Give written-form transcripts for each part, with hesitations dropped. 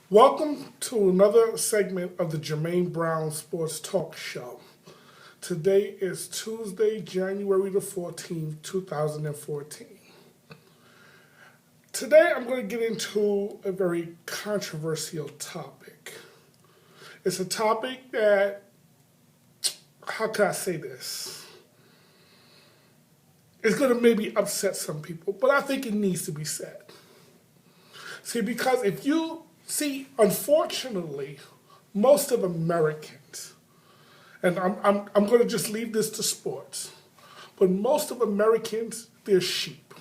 Welcome to another segment of the Jermaine Brown Sports Talk Show. Today is Tuesday, January the 14th, 2014. Today I'm going to get into a very controversial topic. It's a topic that, how can I say this? It's going to maybe upset some people, but I think it needs to be said. See, because if you see, unfortunately, most of Americans, and I'm going to just leave this to sports, but most of Americans, they're sheep.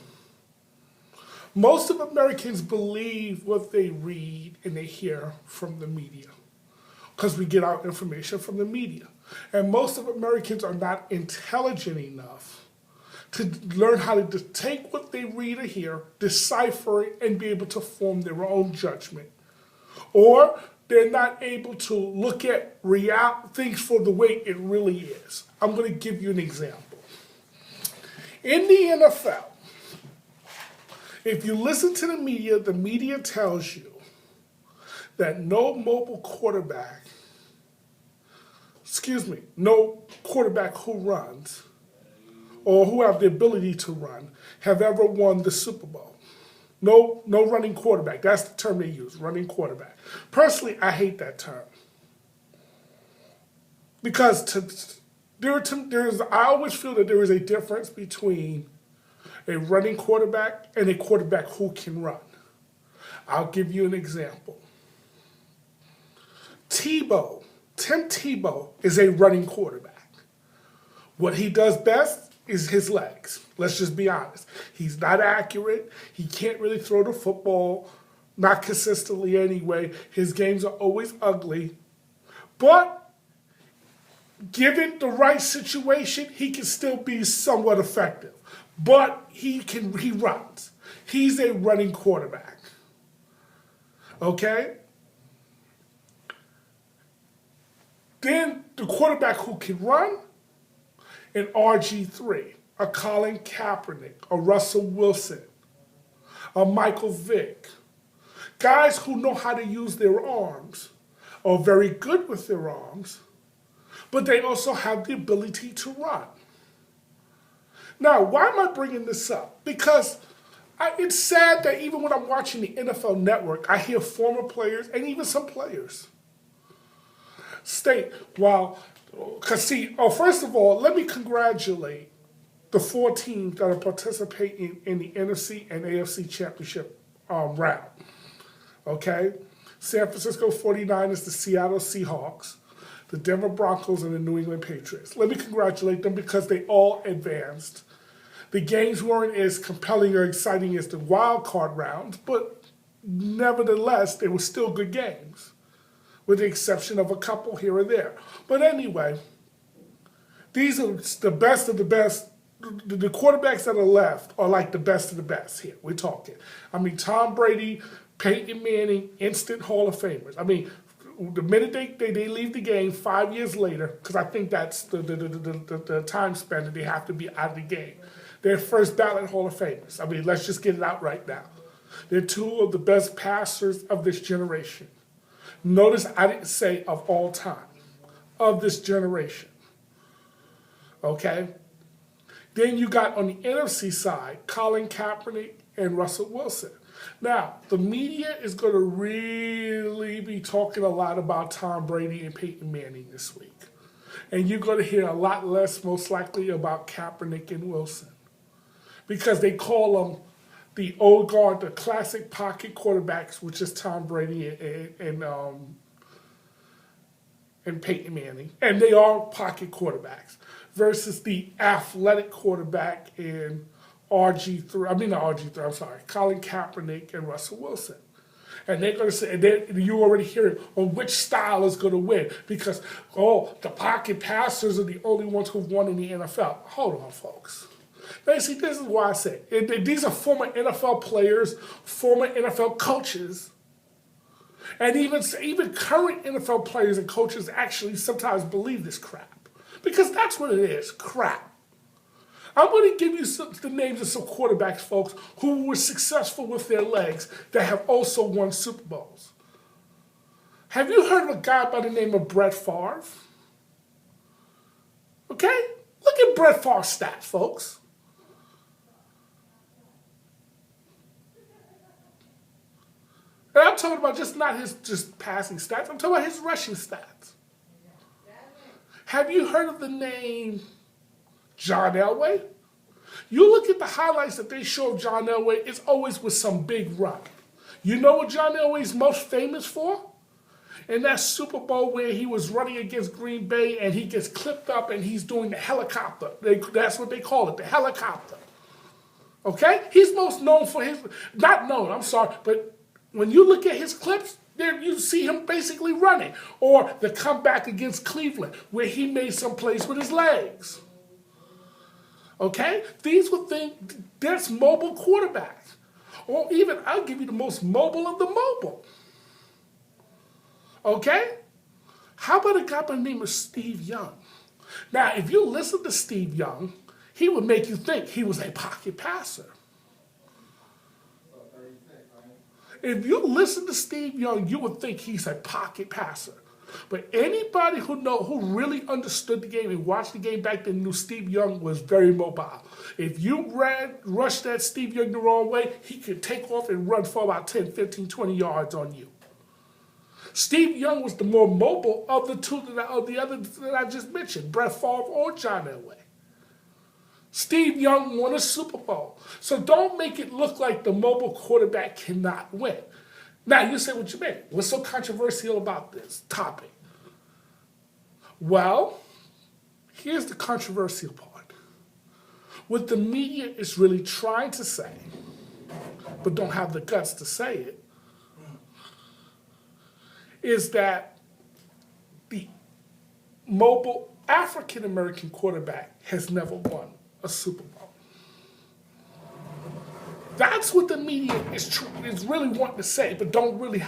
Most of Americans believe what they read and they hear from the media because we get our information from the media. And most of Americans are not intelligent enough to learn how to take what they read or hear, decipher it, and be able to form their own judgment. Or they're not able to look at things for the way it really is. I'm going to give you an example. In the NFL, if you listen to the media tells you that no quarterback who runs or who have the ability to run have ever won the Super Bowl. No running quarterback. That's the term they use, running quarterback. Personally, I hate that term. Because I always feel that there is a difference between a running quarterback and a quarterback who can run. I'll give you an example. Tim Tebow is a running quarterback. What he does best is his legs. Let's just be honest. He's not accurate. He can't really throw the football, not consistently anyway. His games are always ugly. But given the right situation, he can still be somewhat effective. But he runs. He's a running quarterback. Okay? Then the quarterback who can run, an RG3, a Colin Kaepernick, a Russell Wilson, a Michael Vick. Guys who know how to use their arms, are very good with their arms, but they also have the ability to run. Now, why am I bringing this up? Because it's sad that even when I'm watching the NFL Network, I hear former players and even some players state, first of all, let me congratulate the four teams that are participating in the NFC and AFC championship round. Okay? San Francisco 49ers, the Seattle Seahawks, the Denver Broncos, and the New England Patriots. Let me congratulate them because they all advanced. The games weren't as compelling or exciting as the wild card rounds, but nevertheless, they were still good games, with the exception of a couple here or there. But anyway, these are the best of the best. The quarterbacks that are left are like the best of the best here. We're talking. I mean, Tom Brady, Peyton Manning, instant Hall of Famers. I mean, the minute they leave the game 5 years later, because I think that's the time span that they have to be out of the game, they're first ballot Hall of Famers. I mean, let's just get it out right now. They're two of the best passers of this generation. Notice I didn't say of all time, of this generation. Okay? Then you got on the NFC side, Colin Kaepernick and Russell Wilson. Now, the media is going to really be talking a lot about Tom Brady and Peyton Manning this week. And you're going to hear a lot less, most likely, about Kaepernick and Wilson. Because they call them the old guard, the classic pocket quarterbacks, which is Tom Brady and Peyton Manning. And they are pocket quarterbacks. Versus the athletic quarterback in Colin Kaepernick and Russell Wilson. And they're going to say, and you already hear which style is going to win because, the pocket passers are the only ones who've won in the NFL. Hold on, folks. Now, see, this is why I say, these are former NFL players, former NFL coaches, and even current NFL players and coaches actually sometimes believe this crap. Because that's what it is, crap. I'm going to give you the names of some quarterbacks, folks, who were successful with their legs that have also won Super Bowls. Have you heard of a guy by the name of Brett Favre? Okay? Look at Brett Favre's stats, folks. And I'm talking about just not his just passing stats. I'm talking about his rushing stats. Have you heard of the name John Elway? You look at the highlights that they show of John Elway, it's always with some big run. You know what John Elway is most famous for? In that Super Bowl where he was running against Green Bay and he gets clipped up and he's doing the helicopter. That's what they call it, the helicopter. Okay? He's most known for his, not known, I'm sorry, but when you look at his clips, there you see him basically running. Or the comeback against Cleveland where he made some plays with his legs. Okay? These were things, that's mobile quarterbacks. Or even, I'll give you the most mobile of the mobile. Okay? How about a guy by the name of Steve Young? Now, if you listen to Steve Young, he would make you think he was a pocket passer. If you listen to Steve Young, you would think he's a pocket passer. But anybody who really understood the game and watched the game back then knew Steve Young was very mobile. If you rushed that Steve Young the wrong way, he could take off and run for about 10, 15, 20 yards on you. Steve Young was the more mobile of the two of the other that I just mentioned, Brett Favre or John Elway. Steve Young won a Super Bowl. So don't make it look like the mobile quarterback cannot win. Now, you say what you mean. What's so controversial about this topic? Well, here's the controversial part. What the media is really trying to say, but don't have the guts to say it, is that the mobile African-American quarterback has never won a Super Bowl. That's what the media is really wanting to say, but nobody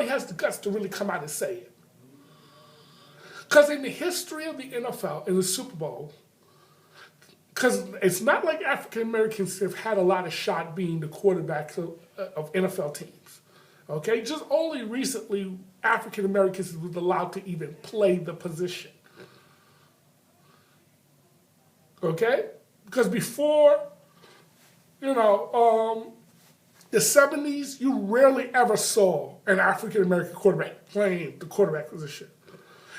has the guts to really come out and say it. Because in the history of the NFL, in the Super Bowl, because it's not like African-Americans have had a lot of shot being the quarterbacks of NFL teams. Okay, just only recently African-Americans was allowed to even play the position. Okay? Because before, the 70s, you rarely ever saw an African-American quarterback playing the quarterback position.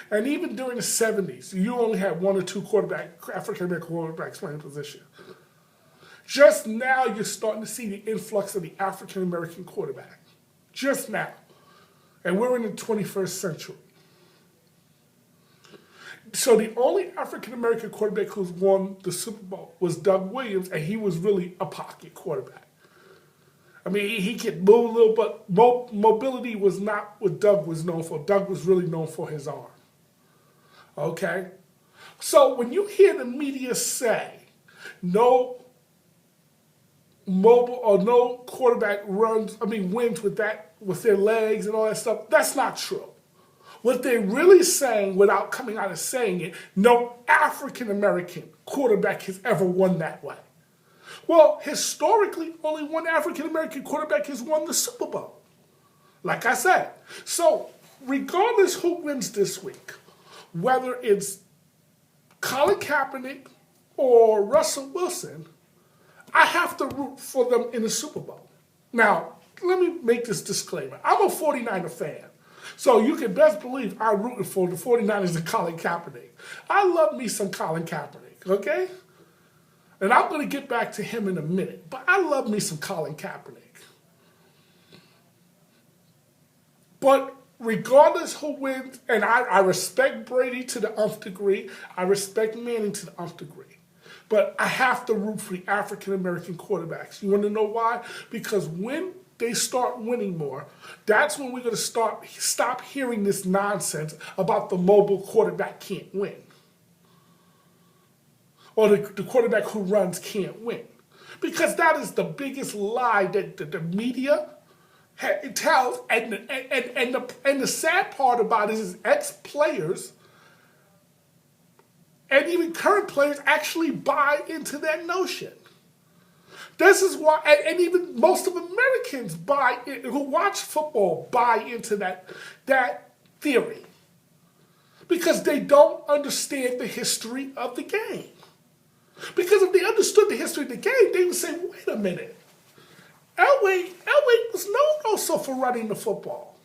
And even during the 70s, you only had one or two African-American quarterbacks playing the position. Just now, you're starting to see the influx of the African-American quarterback. Just now. And we're in the 21st century. So the only African-American quarterback who's won the Super Bowl was Doug Williams, and he was really a pocket quarterback. I mean, he could move a little, but mobility was not what Doug was known for. Doug was really known for his arm. Okay? So when you hear the media say no mobile or no quarterback wins with their legs and all that stuff, that's not true. What they're really saying, without coming out and saying it, no African-American quarterback has ever won that way. Well, historically, only one African-American quarterback has won the Super Bowl. Like I said. So, regardless who wins this week, whether it's Colin Kaepernick or Russell Wilson, I have to root for them in the Super Bowl. Now, let me make this disclaimer. I'm a 49er fan. So you can best believe I'm rooting for the 49ers and Colin Kaepernick. I love me some Colin Kaepernick, okay? And I'm going to get back to him in a minute. But I love me some Colin Kaepernick. But regardless who wins, and I respect Brady to the nth degree, I respect Manning to the nth degree. But I have to root for the African-American quarterbacks. You want to know why? Because when they start winning more, that's when we're going to stop hearing this nonsense about the mobile quarterback can't win. Or the quarterback who runs can't win. Because that is the biggest lie that the media tells. And the sad part about it is ex-players and even current players actually buy into that notion. This is why, and even most of Americans who watch football buy into that theory because they don't understand the history of the game. Because if they understood the history of the game, they would say, wait a minute. Elway was known also for running the football.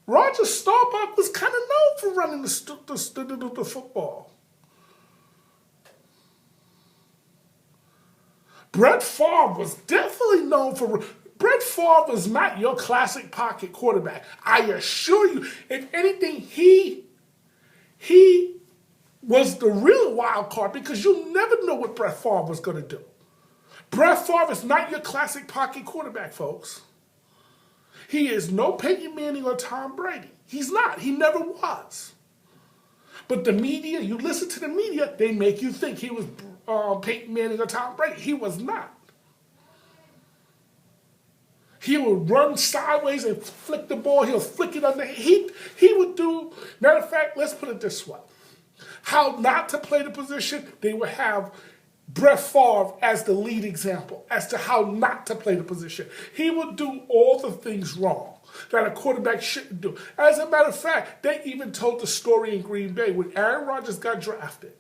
Roger Staubach was kind of known for running the football. Brett Favre was definitely known for... Brett Favre was not your classic pocket quarterback. I assure you, if anything, he was the real wild card because you never know what Brett Favre was going to do. Brett Favre is not your classic pocket quarterback, folks. He is no Peyton Manning or Tom Brady. He's not. He never was. But the media, you listen to the media, they make you think he was Peyton Manning or Tom Brady. He was not. He would run sideways and flick the ball. He'll flick it under. He would do, matter of fact, let's put it this way. How not to play the position, they would have Brett Favre as the lead example as to how not to play the position. He would do all the things wrong that a quarterback shouldn't do. As a matter of fact, they even told the story in Green Bay when Aaron Rodgers got drafted.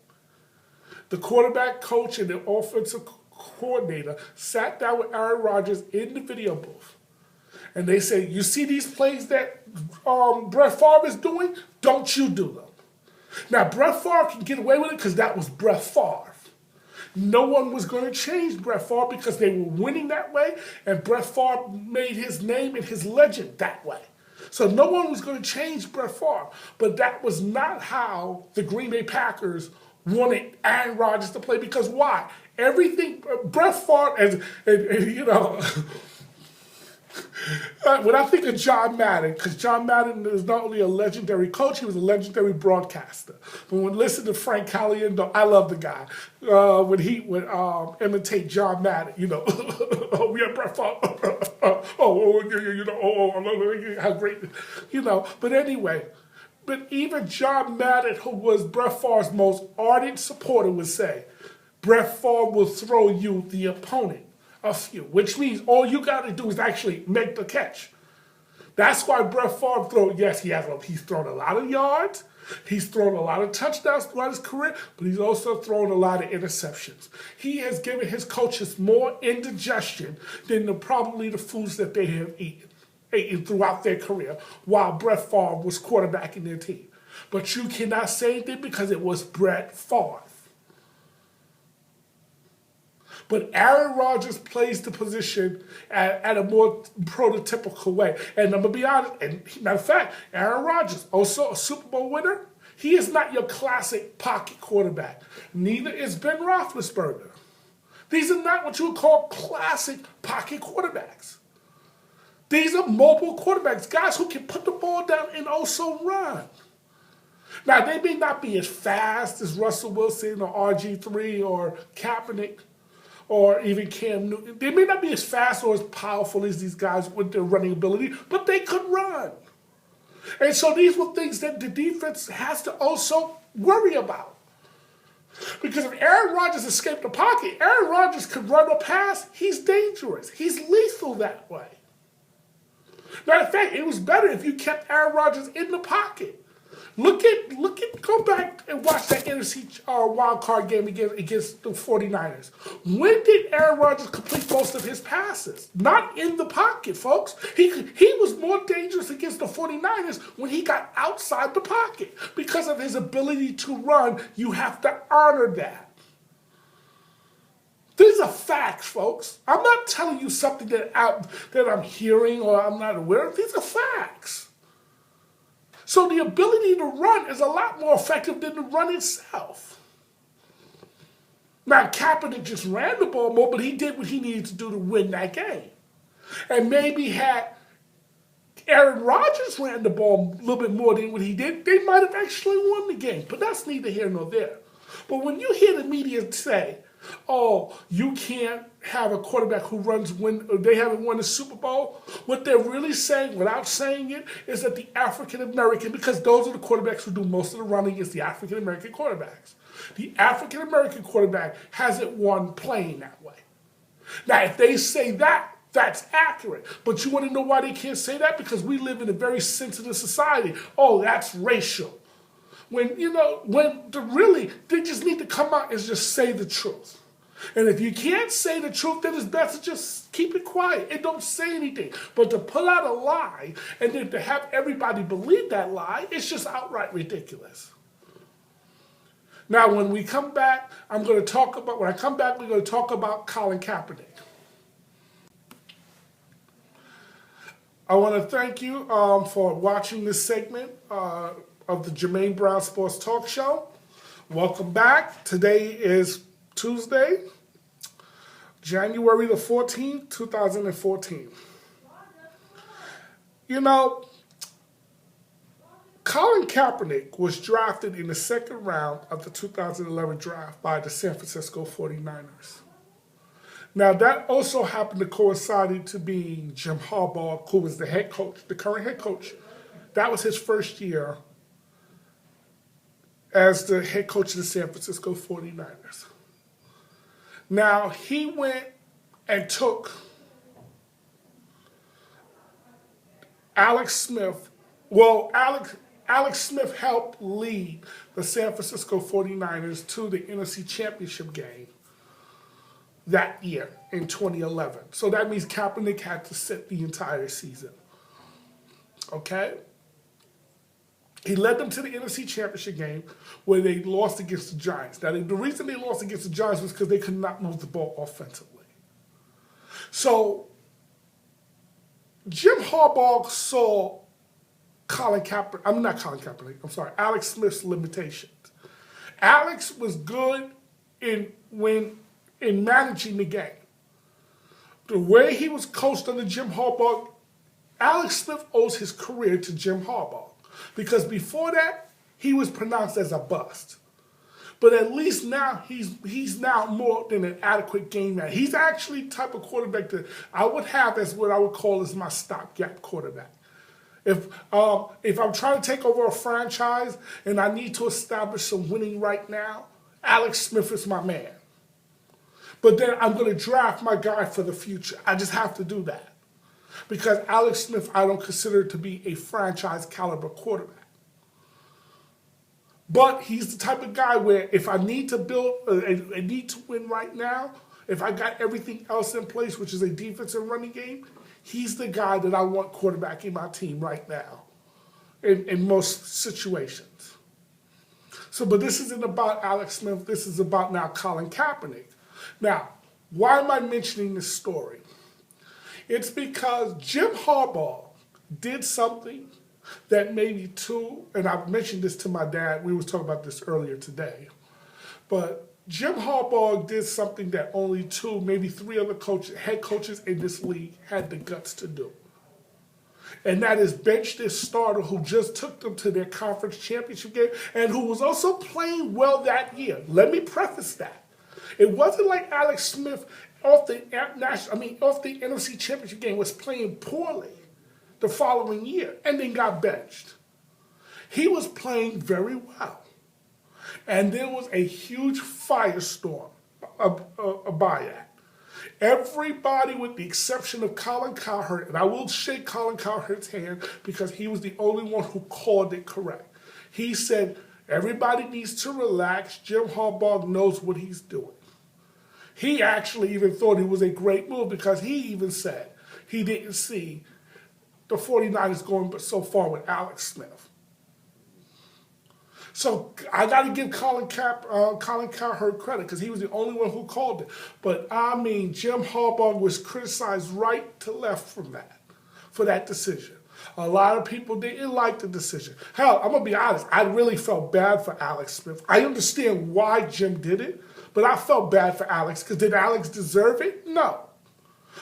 The quarterback coach and the offensive coordinator sat down with Aaron Rodgers in the video booth. And they say, you see these plays that Brett Favre is doing? Don't you do them. Now, Brett Favre can get away with it because that was Brett Favre. No one was going to change Brett Favre because they were winning that way, and Brett Favre made his name and his legend that way. So no one was going to change Brett Favre. But that was not how the Green Bay Packers wanted Aaron Rodgers to play because why? Everything, Brett Favre, and you know... When I think of John Madden, because John Madden is not only a legendary coach, he was a legendary broadcaster. But when listen to Frank Caliendo, I love the guy. When he would imitate John Madden, you know, oh, we have Brett Favre, how great, you know. But anyway, but even John Madden, who was Brett Favre's most ardent supporter, would say, Brett Favre will throw you the opponent. A few, which means all you got to do is actually make the catch. That's why Brett Favre he's thrown a lot of yards, he's thrown a lot of touchdowns throughout his career, but he's also thrown a lot of interceptions. He has given his coaches more indigestion than probably the foods that they have eaten throughout their career while Brett Favre was quarterbacking their team. But you cannot say anything because it was Brett Favre. But Aaron Rodgers plays the position at a more prototypical way. And I'm going to be honest, and matter of fact, Aaron Rodgers, also a Super Bowl winner, he is not your classic pocket quarterback. Neither is Ben Roethlisberger. These are not what you would call classic pocket quarterbacks. These are mobile quarterbacks, guys who can put the ball down and also run. Now, they may not be as fast as Russell Wilson or RG3 or Kaepernick, or even Cam Newton. They may not be as fast or as powerful as these guys with their running ability, but they could run. And so these were things that the defense has to also worry about. Because if Aaron Rodgers escaped the pocket, Aaron Rodgers could run or pass, he's dangerous. He's lethal that way. Matter of fact, it was better if you kept Aaron Rodgers in the pocket. Go back and watch that NFC wild card game against the 49ers. When did Aaron Rodgers complete most of his passes? Not in the pocket, folks. He was more dangerous against the 49ers when he got outside the pocket. Because of his ability to run, you have to honor that. These are facts, folks. I'm not telling you something that I'm hearing or I'm not aware of. These are facts. So the ability to run is a lot more effective than the run itself. Now, Kaepernick just ran the ball more, but he did what he needed to do to win that game. And maybe had Aaron Rodgers ran the ball a little bit more than what he did, they might have actually won the game. But that's neither here nor there. But when you hear the media say, oh, you can't have a quarterback who runs when they haven't won the Super Bowl, what they're really saying, without saying it, is that the African-American, because those are the quarterbacks who do most of the running, is the African-American quarterbacks. The African-American quarterback hasn't won playing that way. Now, if they say that That's accurate. But you want to know why they can't say that? Because we live in a very sensitive society. Oh, that's racial. When, they just need to come out and just say the truth. And if you can't say the truth, then it's best to just keep it quiet and don't say anything. But to pull out a lie and then to have everybody believe that lie, it's just outright ridiculous. Now, when we come back, we're going to talk about Colin Kaepernick. I want to thank you for watching this segment of the Jermaine Brown Sports Talk Show. Welcome back. Today is Tuesday, January the 14th, 2014. Colin Kaepernick was drafted in the second round of the 2011 draft by the San Francisco 49ers. Now, that also happened to coincide to being Jim Harbaugh, who was the head coach, the current head coach. That was his first year as the head coach of the San Francisco 49ers. Now, he went and took Alex Smith. Well, Alex Smith helped lead the San Francisco 49ers to the NFC Championship game that year in 2011. So that means Kaepernick had to sit the entire season. Okay? He led them to the NFC Championship game where they lost against the Giants. Now, the reason they lost against the Giants was because they could not move the ball offensively. So, Jim Harbaugh saw Alex Smith's limitations. Alex was good in managing the game. The way he was coached under Jim Harbaugh, Alex Smith owes his career to Jim Harbaugh. Because before that, he was pronounced as a bust. But at least now, he's now more than an adequate game manager. He's actually the type of quarterback that I would have as what I would call as my stopgap quarterback. If I'm trying to take over a franchise and I need to establish some winning right now, Alex Smith is my man. But then I'm going to draft my guy for the future. I just have to do that. Because Alex Smith, I don't consider to be a franchise caliber quarterback. But he's the type of guy where if I need to I need to win right now, if I got everything else in place, which is a defense and running game, he's the guy that I want quarterbacking my team right now in most situations. But this isn't about Alex Smith. This is about now Colin Kaepernick. Now, why am I mentioning this story? It's because Jim Harbaugh did something that maybe and I've mentioned this to my dad, we was talking about this earlier today, but Jim Harbaugh did something that only 2, maybe 3 other head coaches in this league had the guts to do. And that is bench this starter who just took them to their conference championship game and who was also playing well that year. Let me preface that. It wasn't like Alex Smith off the NFC Championship game was playing poorly the following year and then got benched. He was playing very well. And there was a huge firestorm by it. Everybody with the exception of Colin Cowherd, and I will shake Colin Cowherd's hand because he was the only one who called it correct. He said, everybody needs to relax. Jim Harbaugh knows what he's doing. He actually even thought it was a great move because he even said he didn't see the 49ers going so far with Alex Smith. So I got to give Colin Cowherd credit because he was the only one who called it. But Jim Harbaugh was criticized right to left for that decision. A lot of people didn't like the decision. Hell, I'm going to be honest. I really felt bad for Alex Smith. I understand why Jim did it, but I felt bad for Alex because did Alex deserve it? No.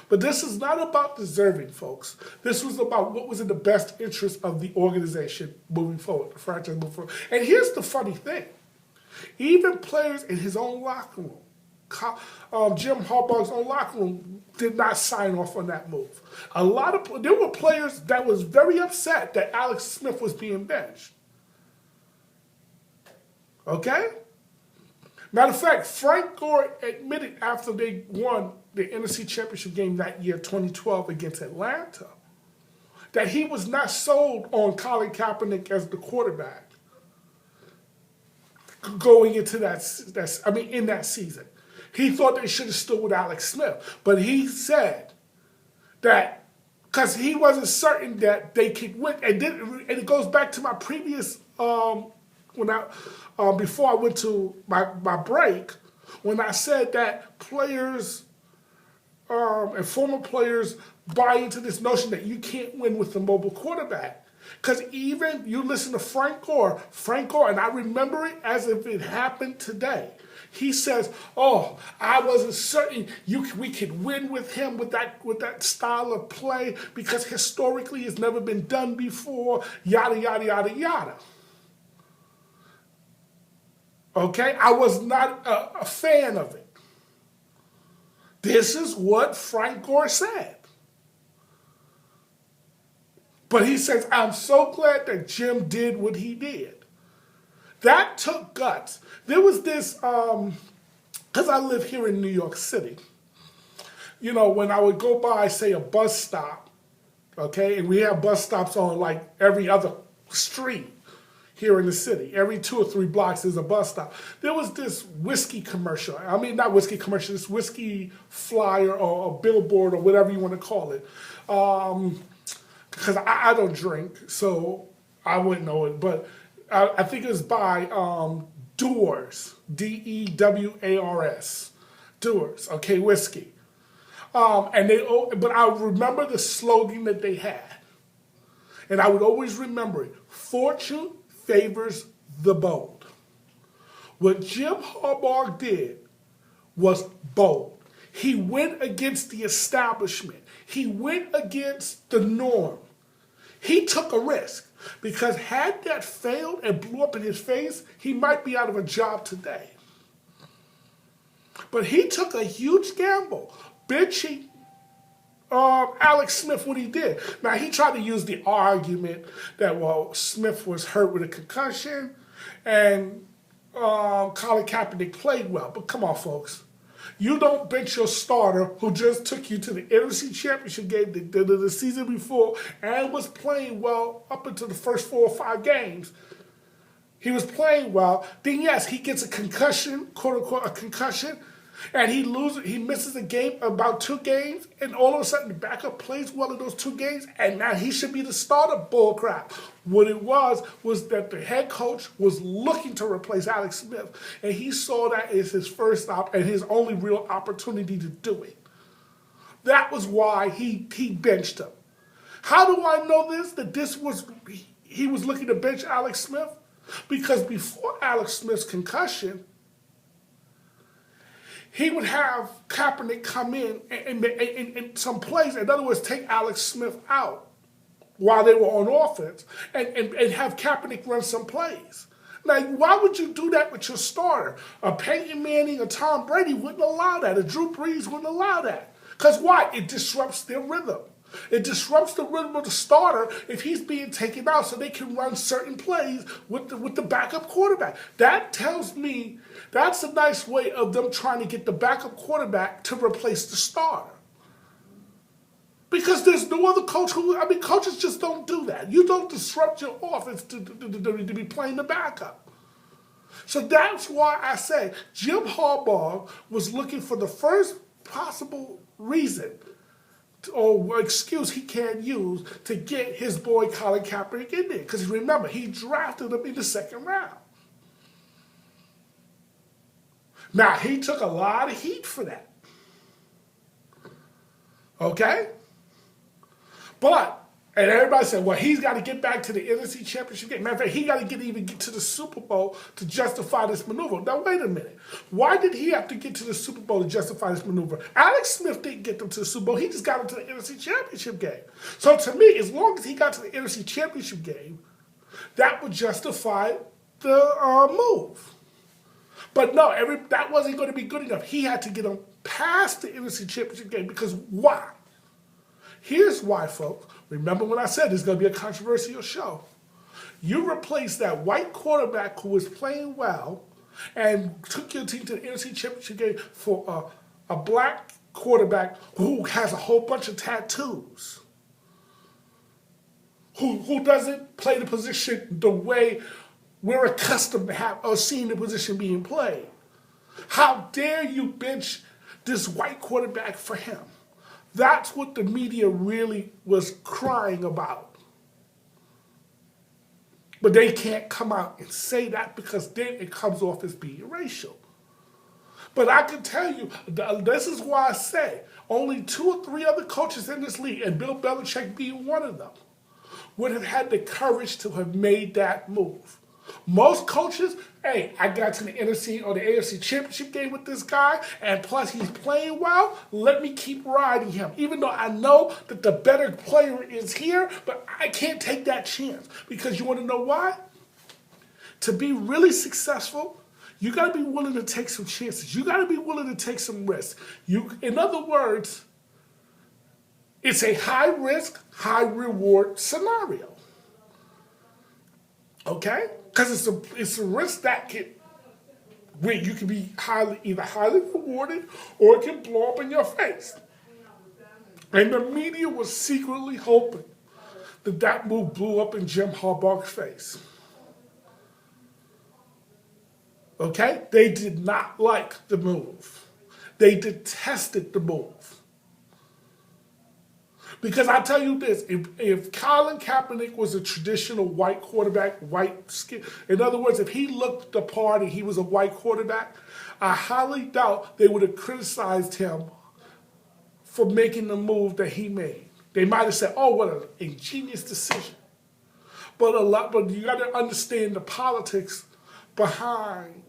But this is not about deserving, folks. This was about what was in the best interest of the organization moving forward, the franchise moving forward. And here's the funny thing. Even players in his own locker room, Jim Harbaugh's own locker room, did not sign off on that move. There were players that was very upset that Alex Smith was being benched. Okay? Matter of fact, Frank Gore admitted after they won the NFC Championship game that year, 2012, against Atlanta, that he was not sold on Colin Kaepernick as the quarterback going into in that season. He thought they should have stood with Alex Smith. But he said that because he wasn't certain that they could win. And it goes back to my previous, before I went to my break, when I said that players and former players buy into this notion that you can't win with a mobile quarterback. Because even you listen to Frank Gore, and I remember it as if it happened today. He says, "Oh, I wasn't certain we could win with him with that style of play because historically it's never been done before." Yada yada yada yada. Okay, I was not a fan of it. This is what Frank Gore said. But he says, "I'm so glad that Jim did what he did." That took guts. There was this, because I live here in New York City, when I would go by, say, a bus stop, okay, and we have bus stops on like every other street here in the city. Every 2 or 3 blocks is a bus stop. There was this whiskey commercial. I mean, not whiskey commercial, this whiskey flyer or a billboard or whatever you want to call it. Because I don't drink, so I wouldn't know it. But I think it was by Dewar's, Dewars, Dewar's, okay, whiskey. But I remember the slogan that they had. And I would always remember it. Fortune favors the bold. What Jim Harbaugh did was bold. He went against the establishment. He went against the norm. He took a risk because had that failed and blew up in his face, he might be out of a job today. But he took a huge gamble, benching Alex Smith what he did. Now, he tried to use the argument that, Smith was hurt with a concussion and Colin Kaepernick played well. But come on, folks. You don't bench your starter who just took you to the NFC Championship game the season before and was playing well up until the first 4 or 5 games. He was playing well. Then, yes, he gets a concussion, quote-unquote, a concussion, and he misses a game, about 2 games, and all of a sudden the backup plays well in those 2 games, and now he should be the starter. Bull crap. What it was that the head coach was looking to replace Alex Smith, and he saw that as his first and his only real opportunity to do it. That was why he benched him. How do I know this? That he was looking to bench Alex Smith? Because before Alex Smith's concussion, he would have Kaepernick come in and some plays, in other words, take Alex Smith out while they were on offense and have Kaepernick run some plays. Now, why would you do that with your starter? A Peyton Manning or Tom Brady wouldn't allow that. A Drew Brees wouldn't allow that. Because why? It disrupts their rhythm. It disrupts the rhythm of the starter if he's being taken out so they can run certain plays with the backup quarterback. That tells me that's a nice way of them trying to get the backup quarterback to replace the starter. Because there's no other coach coaches just don't do that. You don't disrupt your offense to be playing the backup. So that's why I say Jim Harbaugh was looking for the first possible reason or excuse he can use to get his boy Colin Kaepernick in there. Because remember, he drafted him in the 2nd round. Now, he took a lot of heat for that. Okay? And everybody said, well, he's got to get back to the NFC Championship game. Matter of fact, he got to even get to the Super Bowl to justify this maneuver. Now, wait a minute. Why did he have to get to the Super Bowl to justify this maneuver? Alex Smith didn't get them to the Super Bowl. He just got them to the NFC Championship game. So to me, as long as he got to the NFC Championship game, that would justify the move. But no, that wasn't going to be good enough. He had to get them past the NFC Championship game because why? Here's why, folks. Remember when I said this is going to be a controversial show. You replaced that white quarterback who was playing well and took your team to the NFC Championship game for a black quarterback who has a whole bunch of tattoos, who doesn't play the position the way we're accustomed to have or seeing the position being played. How dare you bench this white quarterback for him? That's what the media really was crying about. But they can't come out and say that because then it comes off as being racial. But I can tell you, this is why I say only 2 or 3 other coaches in this league, and Bill Belichick being one of them, would have had the courage to have made that move. Most coaches, hey, I got to the NFC or the AFC Championship game with this guy, and plus he's playing well, let me keep riding him. Even though I know that the better player is here, but I can't take that chance. Because you want to know why? To be really successful, you got to be willing to take some chances. You got to be willing to take some risks. In other words, it's a high risk, high reward scenario. Okay? Because it's a risk that where you can be either highly rewarded or it can blow up in your face. And the media was secretly hoping that move blew up in Jim Harbaugh's face. Okay? They did not like the move. They detested the move. Because I tell you this, if Colin Kaepernick was a traditional white quarterback, white skin, in other words, if he looked the part and he was a white quarterback, I highly doubt they would have criticized him for making the move that he made. They might have said, "Oh, what an ingenious decision." But you got to understand the politics behind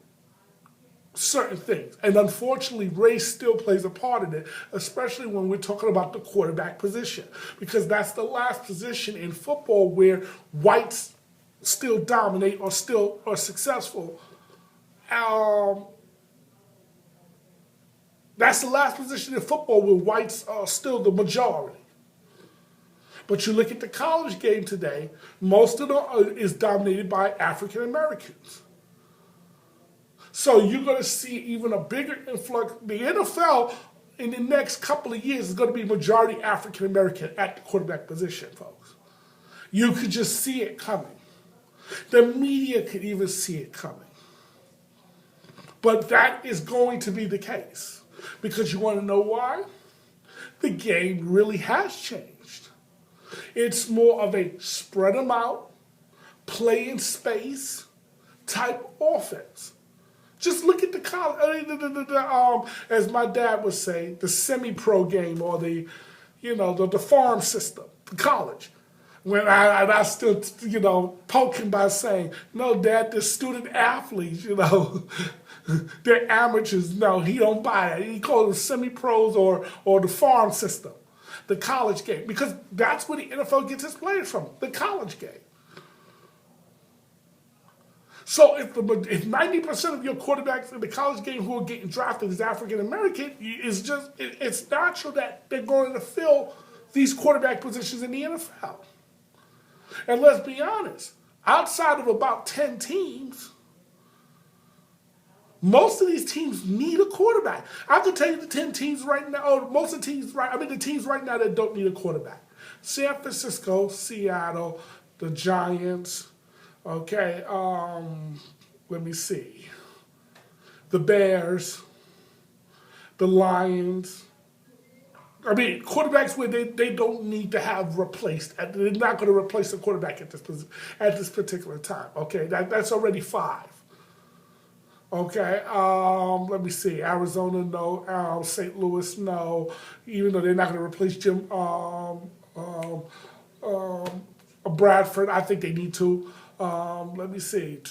certain things. And unfortunately, race still plays a part in it, especially when we're talking about the quarterback position, because that's the last position in football where whites still dominate or still are successful. That's the last position in football where whites are still the majority. But you look at the college game today, most of it is dominated by African Americans. So you're going to see even a bigger influx. The NFL in the next couple of years is going to be majority African American at the quarterback position, folks. You could just see it coming. The media could even see it coming. But that is going to be the case. Because you want to know why? The game really has changed. It's more of a spread them out, play in space type offense. Just look at the college, as my dad would say, the semi-pro game or the farm system, the college. When I still, poke him by saying, "No, Dad, they're student athletes, they're amateurs." No, he don't buy it. He calls them semi-pros or the farm system, the college game, because that's where the NFL gets its players from, the college game. So if 90% of your quarterbacks in the college game who are getting drafted is African American, it's natural that they're going to fill these quarterback positions in the NFL. And let's be honest, outside of about 10 teams, most of these teams need a quarterback. I can tell you the 10 teams right now, or most of the teams the teams right now that don't need a quarterback. San Francisco, Seattle, the Giants. Okay, let me see. The Bears, the Lions. Quarterbacks where they don't need to have replaced. They're not going to replace the quarterback at this particular time. Okay, that's already 5. Okay, let me see. Arizona, no. St. Louis, no. Even though they're not going to replace Jim Bradford, I think they need to. Let me see.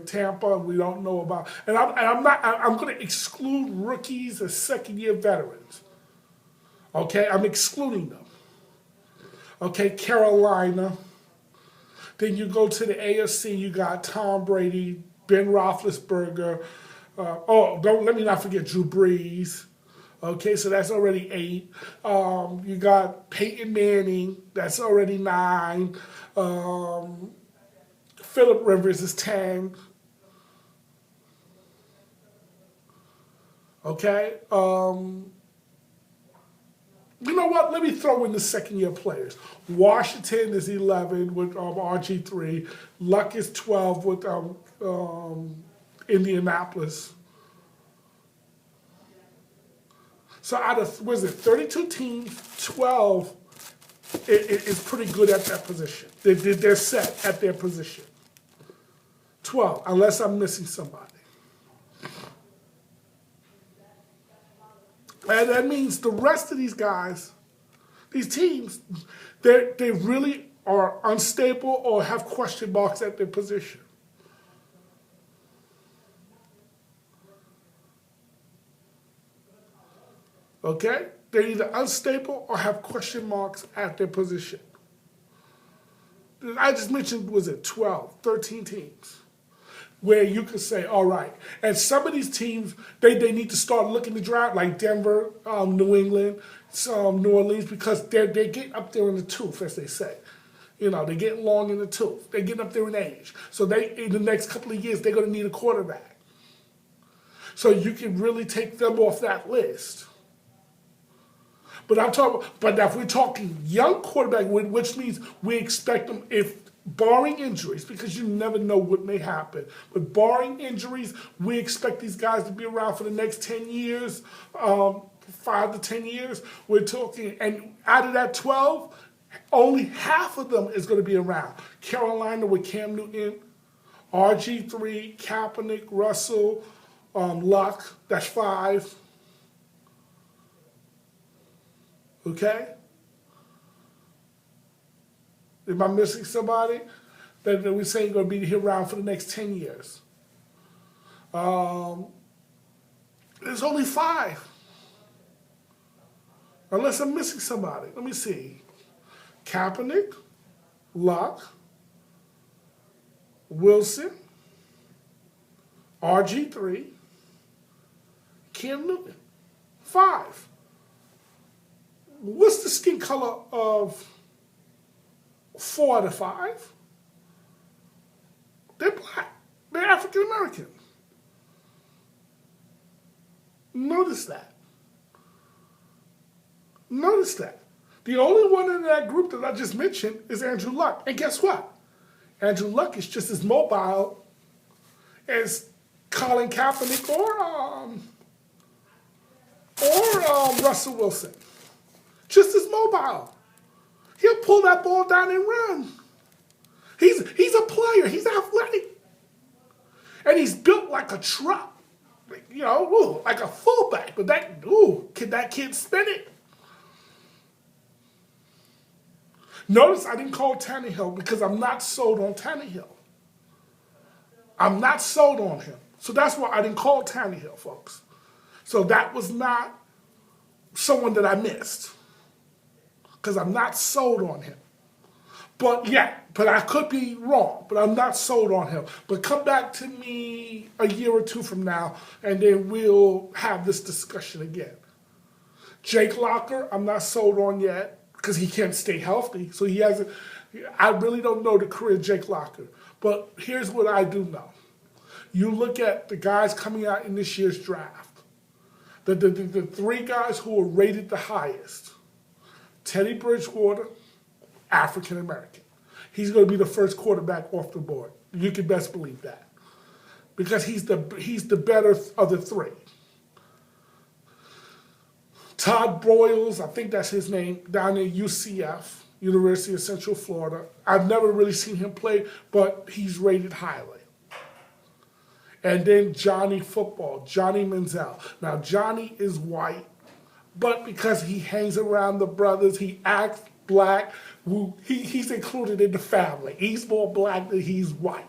Tampa, we don't know about. And I'm going to exclude rookies and second-year veterans. Okay, I'm excluding them. Okay, Carolina. Then you go to the AFC, you got Tom Brady, Ben Roethlisberger. Let me not forget Drew Brees. Okay, so that's already 8. You got Peyton Manning, that's already 9. Phillip Rivers is 10. Okay? You know what? Let me throw in the second-year players. Washington is 11 with RG3. Luck is 12 with Indianapolis. So out of, was it 32 teams, 12 is pretty good at that position. They're set at their position. 12, unless I'm missing somebody. And that means the rest of these guys, these teams, they really are unstable or have question marks at their position. Okay? They're either unstable or have question marks at their position. I just mentioned, was it 12, 13 teams? Where you could say, all right. And some of these teams, they need to start looking to draft, like Denver, New England, New Orleans, because they're getting up there in the tooth, as they say. You know, they're getting long in the tooth. They're getting up there in age. So in the next couple of years, they're going to need a quarterback. So you can really take them off that list. But but if we're talking young quarterback, which means we expect them, if barring injuries, because you never know what may happen, but barring injuries, we expect these guys to be around for the next 10 years, 5 to 10 years. We're talking, and out of that 12, only half of them is going to be around. Carolina with Cam Newton, RG3, Kaepernick, Russell, Luck, that's 5. Okay? Am I missing somebody that we're saying going to be here around for the next 10 years? There's only 5. Unless I'm missing somebody. Let me see. Kaepernick, Luck, Wilson, RG3, Cam Newton. 5. What's the skin color of 4 out of 5? They're black. They're African American. Notice that. Notice that. The only one in that group that I just mentioned is Andrew Luck. And guess what? Andrew Luck is just as mobile as Colin Kaepernick or Russell Wilson. Just as mobile. He'll pull that ball down and run. He's a player. He's athletic. And he's built like a truck. You know, like a fullback. But can that kid spin it? Notice I didn't call Tannehill because I'm not sold on Tannehill. I'm not sold on him. So that's why I didn't call Tannehill, folks. So that was not someone that I missed. Because I'm not sold on him. But I could be wrong, but I'm not sold on him. But come back to me a year or two from now, and then we'll have this discussion again. Jake Locker, I'm not sold on yet, because he can't stay healthy. So he hasn't, I really don't know the career of Jake Locker. But here's what I do know. You look at the guys coming out in this year's draft. The 3 guys who were rated the highest. Teddy Bridgewater, African American. He's going to be the first quarterback off the board. You can best believe that. Because he's the better of the 3. Todd Broyles, I think that's his name, down at UCF, University of Central Florida. I've never really seen him play, but he's rated highly. And then Johnny Manziel. Now, Johnny is white, but because he hangs around the brothers, he acts black, he's included in the family. He's more black than he's white.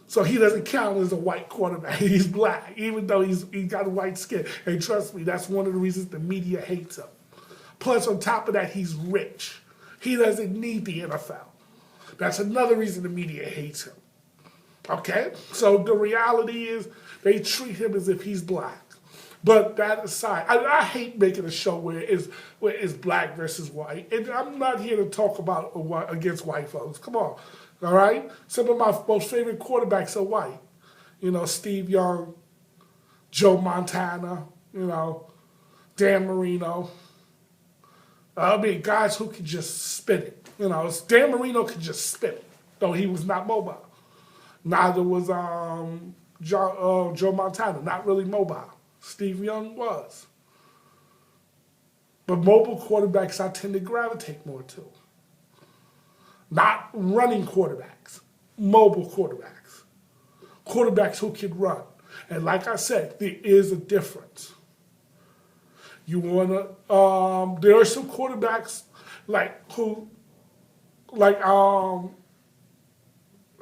So he doesn't count as a white quarterback. He's black, even though he's got white skin. And trust me, that's one of the reasons the media hates him. Plus, on top of that, he's rich. He doesn't need the NFL. That's another reason the media hates him. Okay? So the reality is they treat him as if he's black. But that aside, I hate making a show where it's black versus white. And I'm not here to talk about against white folks. Come on. All right? Some of my most favorite quarterbacks are white. You know, Steve Young, Joe Montana, Dan Marino. I mean, guys who could just spin it. Dan Marino could just spin it, though he was not mobile. Neither was Joe Montana, not really mobile. Steve Young was. But mobile quarterbacks I tend to gravitate more to. Not running quarterbacks, mobile quarterbacks. Quarterbacks who can run. And like I said, there is a difference. You wanna there are some quarterbacks like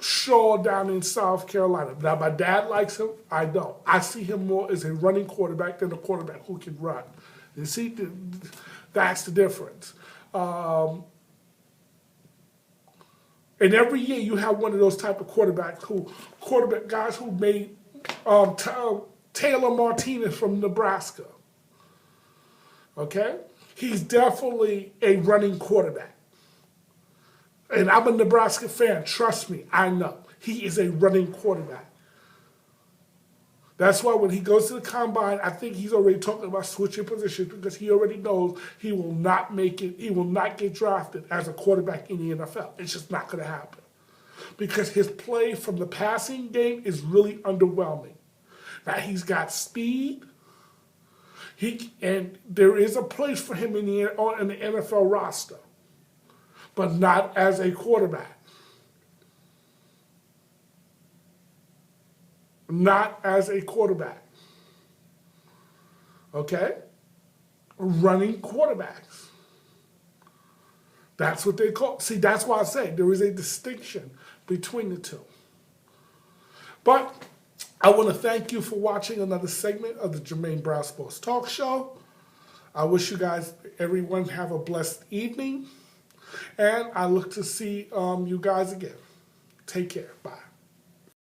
Shaw down in South Carolina. Now my dad likes him, I don't. I see him more as a running quarterback than a quarterback who can run. You see, that's the difference. And every year you have one of those type of quarterback guys who made Taylor Martinez from Nebraska. Okay? He's definitely a running quarterback. And I'm a Nebraska fan, trust me, I know. He is a running quarterback. That's why when he goes to the combine, I think he's already talking about switching positions because he already knows he will not make it, he will not get drafted as a quarterback in the NFL. It's just not going to happen. Because his play from the passing game is really underwhelming. Now he's got speed, and there is a place for him in the NFL roster, but not as a quarterback. Not as a quarterback. Okay? Running quarterbacks. That's what they call. See, that's why I say there is a distinction between the two. But I want to thank you for watching another segment of the Jermaine Brown Sports Talk Show. I wish you guys, everyone, have a blessed evening. And I look to see you guys again. Take care. Bye.